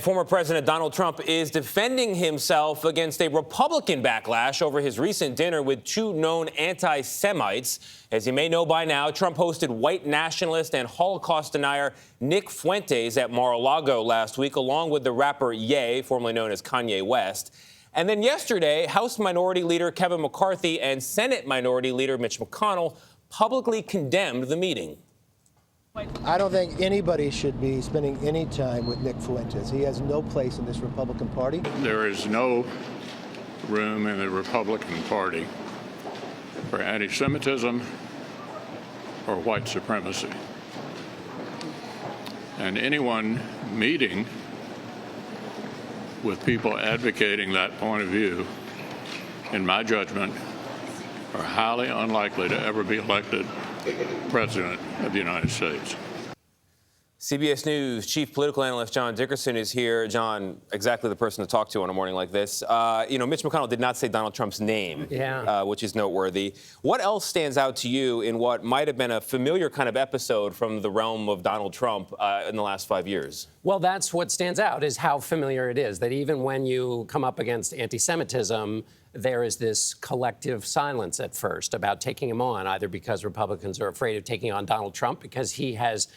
Former President Donald Trump is defending himself against a Republican backlash over his recent dinner with two known anti-Semites. As you may know by now, Trump hosted white nationalist and Holocaust denier Nick Fuentes at Mar-a-Lago last week, along with the rapper Ye, formerly known as Kanye West. And then yesterday, House Minority Leader Kevin McCarthy and Senate Minority Leader Mitch McConnell publicly condemned the meeting. I don't think anybody should be spending any time with Nick Fuentes. He has no place in this Republican Party. There is no room in the Republican Party for anti-Semitism or white supremacy. And anyone meeting with people advocating that point of view, in my judgment, are highly unlikely to ever be elected President of the United States. CBS News chief political analyst John Dickerson is here. John, exactly the person to talk to on a morning like this. Mitch McConnell did not say Donald Trump's name, which is noteworthy. What else stands out to you in what might have been a familiar kind of episode from the realm of Donald Trump in the last 5 years? Well, that's what stands out, is how familiar it is, that even when you come up against anti-Semitism, there is this collective silence at first about taking him on, either because Republicans are afraid of taking on Donald Trump, because he has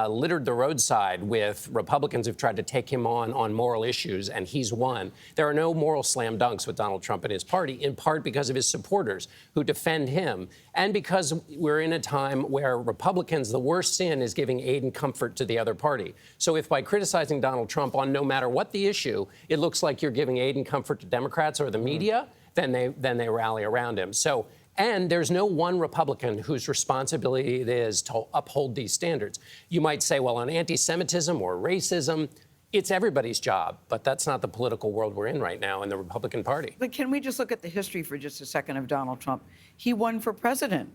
littered the roadside with Republicans who've tried to take him on moral issues, and he's won. There are no moral slam dunks with Donald Trump and his party, in part because of his supporters who defend him, and because we're in a time where Republicans, the worst sin is giving aid and comfort to the other party. So if by criticizing Donald Trump on no matter what the issue, it looks like you're giving aid and comfort to Democrats or the media, then they rally around him. So, and there's no one Republican whose responsibility it is to uphold these standards. You might say, well, on anti-Semitism or racism, it's everybody's job, but that's not the political world we're in right now in the Republican Party. But can we just look at the history for just a second of Donald Trump? He won for president.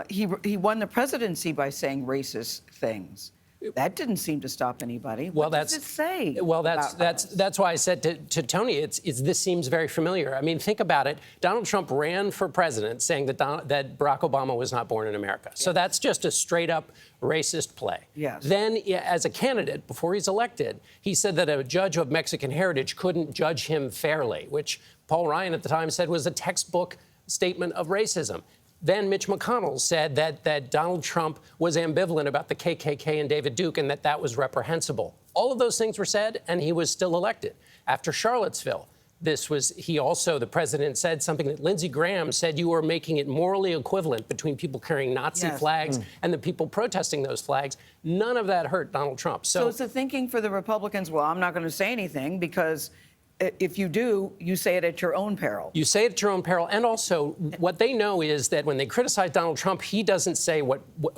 He won the presidency by saying racist things. That didn't seem to stop anybody. What does it say? Well, that's why I said to Tony, this seems very familiar. I mean, think about it. Donald Trump ran for president saying that Barack Obama was not born in America. Yes. So that's just a straight up racist play. Yes. Then, as a candidate, before he's elected, he said that a judge of Mexican heritage couldn't judge him fairly, which Paul Ryan at the time said was a textbook statement of racism. Then Mitch McConnell said that Donald Trump was ambivalent about the KKK and David Duke and that was reprehensible. All of those things were said, and he was still elected. After Charlottesville, the president said something that Lindsey Graham said, you were making it morally equivalent between people carrying Nazi flags and the people protesting those flags. None of that hurt Donald Trump. So it's the thinking for the Republicans, well, I'm not going to say anything because if you do, you say it at your own peril. You say it at your own peril. And also, what they know is that when they criticize Donald Trump, he doesn't say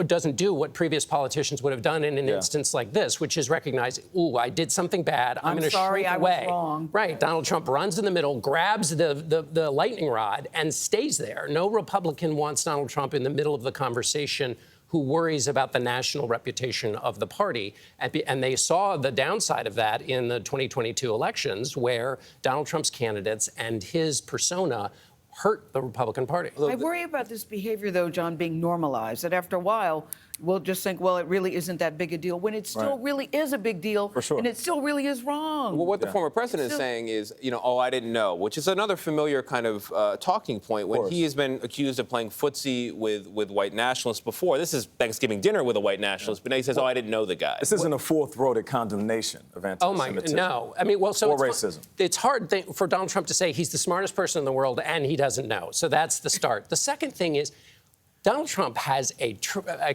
doesn't do what previous politicians would have done in an instance like this, which is recognize, ooh, I did something bad. I'm going to shrink away. Was wrong. Right. Donald Trump runs in the middle, grabs the lightning rod, and stays there. No Republican wants Donald Trump in the middle of the conversation who worries about the national reputation of the party. And they saw the downside of that in the 2022 elections, where Donald Trump's candidates and his persona hurt the Republican Party. I worry about this behavior, though, John, being normalized, that after a while, we'll just think, well, it really isn't that big a deal, when it still really is a big deal, and it still really is wrong. Well, what the former president is saying is, oh, I didn't know, which is another familiar kind of talking point when he has been accused of playing footsie with white nationalists before. This is Thanksgiving dinner with a white nationalist, but now he says, I didn't know the guy. This isn't a full-throated condemnation of anti-Semitism. No. I mean, well, so or racism. It's hard for Donald Trump to say he's the smartest person in the world and he doesn't know. So that's the start. The second thing is, Donald Trump has a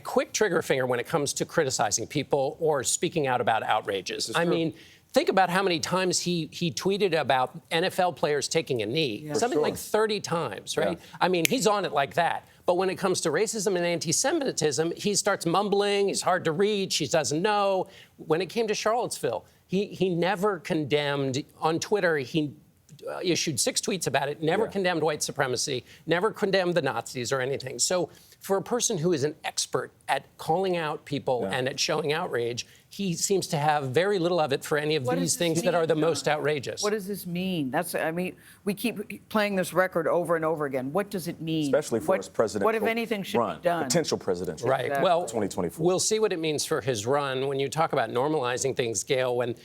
quick trigger finger when it comes to criticizing people or speaking out about outrages. I mean, think about how many times he tweeted about NFL players taking a knee. Something like 30 times, right? Yeah. I mean, he's on it like that. But when it comes to racism and anti-Semitism, he starts mumbling, he's hard to reach, he doesn't know. When it came to Charlottesville, he never condemned, on Twitter, he issued 6 tweets about it, never condemned white supremacy, never condemned the Nazis or anything. So for a person who is an expert at calling out people and at showing outrage, he seems to have very little of it for any of these things that are the most outrageous. What does this mean? I mean, we keep playing this record over and over again. What does it mean? Especially for his presidential What, if anything, should be done? Potential presidential Right. Exactly. Well, 2024. We'll see what it means for his run. When you talk about normalizing things, Gayle, when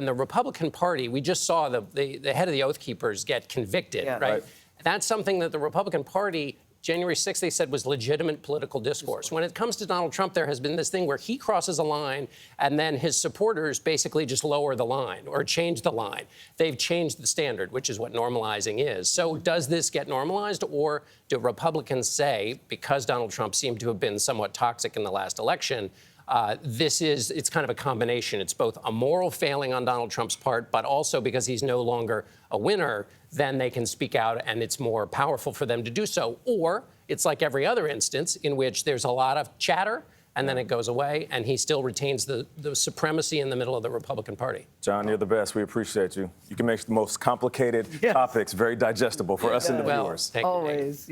the Republican Party, we just saw the head of the Oath Keepers get convicted, right? That's something that the Republican Party, January 6th, they said was legitimate political discourse. When it comes to Donald Trump, there has been this thing where he crosses a line and then his supporters basically just lower the line or change the line. They've changed the standard, which is what normalizing is. So does this get normalized, or do Republicans say, because Donald Trump seemed to have been somewhat toxic in the last election, it's kind of a combination. It's both a moral failing on Donald Trump's part, but also because he's no longer a winner, then they can speak out and it's more powerful for them to do so. Or it's like every other instance in which there's a lot of chatter and then it goes away and he still retains the supremacy in the middle of the Republican Party. John, you're the best. We appreciate you. You can make the most complicated topics very digestible for us and the viewers. Thank you, Nate. Always.